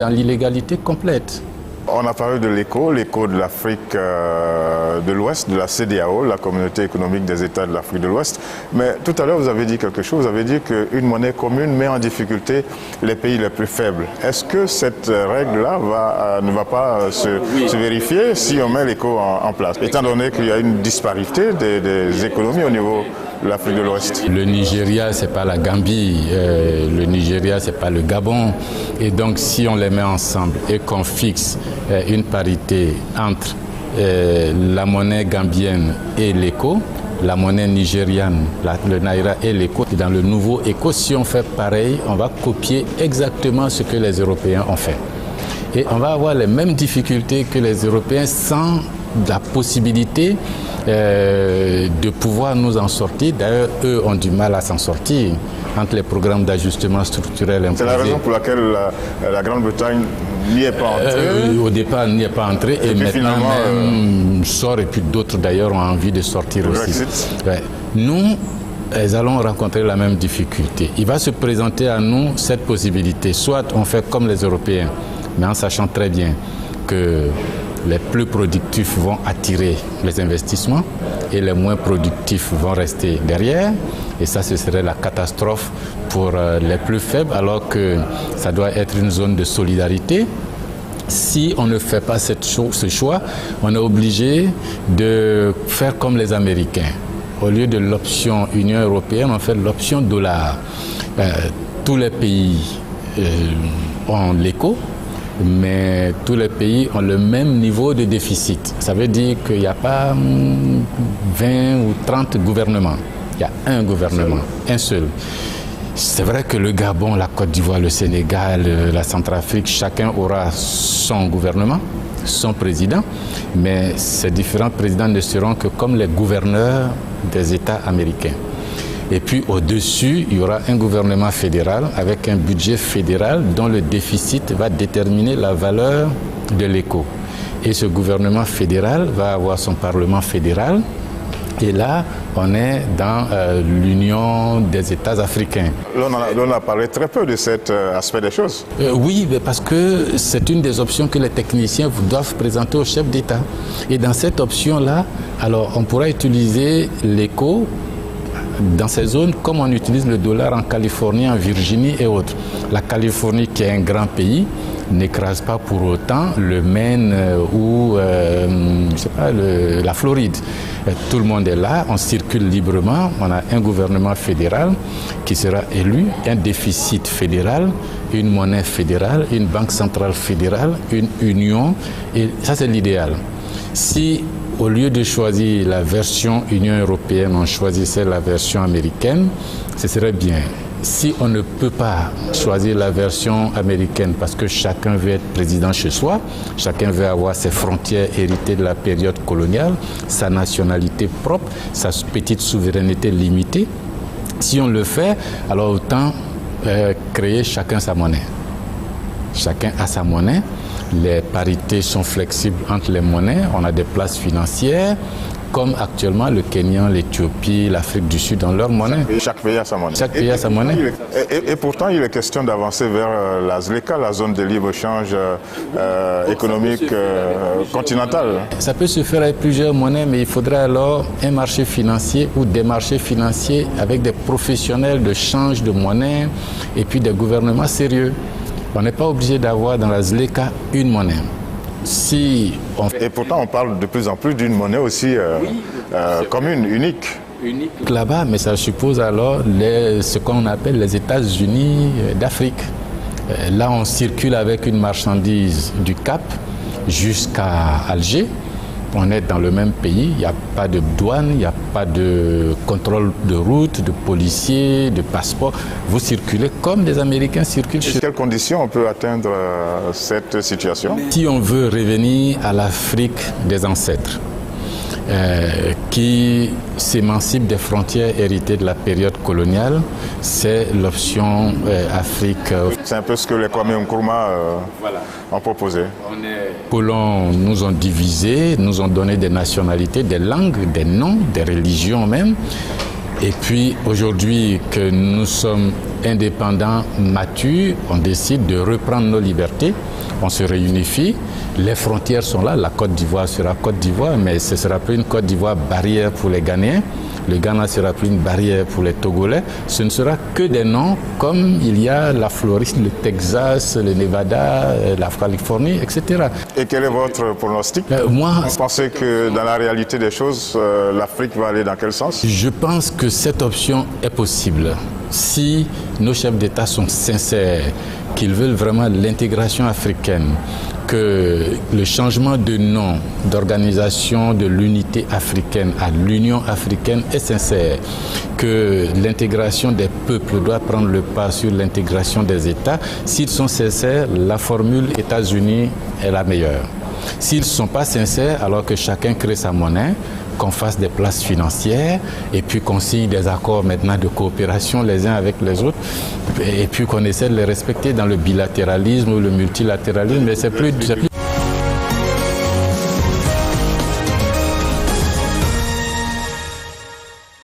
dans l'illégalité complète. On a parlé de l'ECO de l'Afrique de l'Ouest, de la CEDEAO, la Communauté économique des États de l'Afrique de l'Ouest. Mais tout à l'heure, vous avez dit quelque chose, vous avez dit qu'une monnaie commune met en difficulté les pays les plus faibles. Est-ce que cette règle-là ne va pas se vérifier si on met l'ECO en place, étant donné qu'il y a une disparité des économies au niveau de l'Afrique de l'Ouest? Le Nigeria, c'est pas la Gambie, le Nigeria, c'est pas le Gabon. Et donc, si on les met ensemble et qu'on fixe une parité entre la monnaie gambienne et l'ECO, la monnaie nigériane, le Naira et l'ECO, dans le nouveau ECO, si on fait pareil, on va copier exactement ce que les Européens ont fait. Et on va avoir les mêmes difficultés que les Européens sans la possibilité de pouvoir nous en sortir. D'ailleurs, eux ont du mal à s'en sortir entre les programmes d'ajustement structurel imposés. C'est la raison pour laquelle la Grande-Bretagne n'y est pas entrée. Au départ, n'y est pas entrée et maintenant même sort, et puis d'autres d'ailleurs ont envie de sortir aussi. Ouais. Nous allons rencontrer la même difficulté. Il va se présenter à nous cette possibilité. Soit on fait comme les Européens, mais en sachant très bien que les plus productifs vont attirer les investissements et les moins productifs vont rester derrière. Et ça, ce serait la catastrophe pour les plus faibles, alors que ça doit être une zone de solidarité. Si on ne fait pas ce choix, on est obligé de faire comme les Américains. Au lieu de l'option Union européenne, on fait l'option dollar. Tous les pays ont l'ECO, mais tous les pays ont le même niveau de déficit. Ça veut dire qu'il n'y a pas 20 ou 30 gouvernements. Il y a un gouvernement, un seul. C'est vrai que le Gabon, la Côte d'Ivoire, le Sénégal, la Centrafrique, chacun aura son gouvernement, son président, mais ces différents présidents ne seront que comme les gouverneurs des États américains. Et puis au-dessus, il y aura un gouvernement fédéral avec un budget fédéral dont le déficit va déterminer la valeur de l'ECO. Et ce gouvernement fédéral va avoir son parlement fédéral. Et là, on est dans l'Union des États africains. On a parlé très peu de cet aspect des choses. Oui, parce que c'est une des options que les techniciens doivent présenter au chef d'État. Et dans cette option-là, alors on pourra utiliser l'ECO dans ces zones comme on utilise le dollar en Californie, en Virginie et autres. La Californie, qui est un grand pays, n'écrase pas pour autant le Maine ou je sais pas, la Floride. Tout le monde est là, on circule librement, on a un gouvernement fédéral qui sera élu, un déficit fédéral, une monnaie fédérale, une banque centrale fédérale, une union, et ça c'est l'idéal. Si au lieu de choisir la version Union européenne, on choisissait la version américaine, ce serait bien. Si on ne peut pas choisir la version américaine parce que chacun veut être président chez soi, chacun veut avoir ses frontières héritées de la période coloniale, sa nationalité propre, sa petite souveraineté limitée, si on le fait, alors autant créer chacun sa monnaie. Chacun a sa monnaie. Les parités sont flexibles entre les monnaies. On a des places financières, comme actuellement le Kenya, l'Éthiopie, l'Afrique du Sud ont leur monnaie. Chaque pays a sa monnaie. Chaque pays a sa monnaie. Et pourtant, il est question d'avancer vers la ZLECA, la zone de libre-échange économique continentale. Ça peut se faire avec plusieurs monnaies, mais il faudrait alors un marché financier ou des marchés financiers avec des professionnels de change de monnaie et puis des gouvernements sérieux. On n'est pas obligé d'avoir dans la ZLECA une monnaie. Et pourtant, on parle de plus en plus d'une monnaie aussi commune, unique. Là-bas, mais ça suppose alors ce qu'on appelle les États-Unis d'Afrique. Là, on circule avec une marchandise du Cap jusqu'à Alger. On est dans le même pays, il n'y a pas de douane, il n'y a pas de contrôle de route, de policiers, de passeport. Vous circulez comme les Américains circulent chez nous. Quelles conditions on peut atteindre cette situation? Si on veut revenir à l'Afrique des ancêtres, qui s'émancipe des frontières héritées de la période coloniale, c'est l'option Afrique. C'est un peu ce que les Kwame Nkrumah ont proposé. Les colons nous ont divisés, nous ont donné des nationalités, des langues, des noms, des religions même. Et puis aujourd'hui que nous sommes indépendants matures, on décide de reprendre nos libertés, on se réunifie, les frontières sont là, la Côte d'Ivoire sera Côte d'Ivoire, mais ce ne sera plus une Côte d'Ivoire barrière pour les Ghanéens, le Ghana sera plus une barrière pour les Togolais, ce ne sera que des noms comme il y a la Floride, le Texas, le Nevada, la Californie, etc. Et quel est votre pronostic? Moi, vous pensez que dans la réalité des choses, l'Afrique va aller dans quel sens? Je pense que cette option est possible. Si nos chefs d'État sont sincères, qu'ils veulent vraiment l'intégration africaine, que le changement de nom d'organisation de l'unité africaine à l'Union africaine est sincère, que l'intégration des peuples doit prendre le pas sur l'intégration des États, s'ils sont sincères, la formule États-Unis est la meilleure. S'ils ne sont pas sincères, alors que chacun crée sa monnaie, qu'on fasse des places financières et puis qu'on signe des accords maintenant de coopération les uns avec les autres et puis qu'on essaie de les respecter dans le bilatéralisme ou le multilatéralisme, mais c'est plus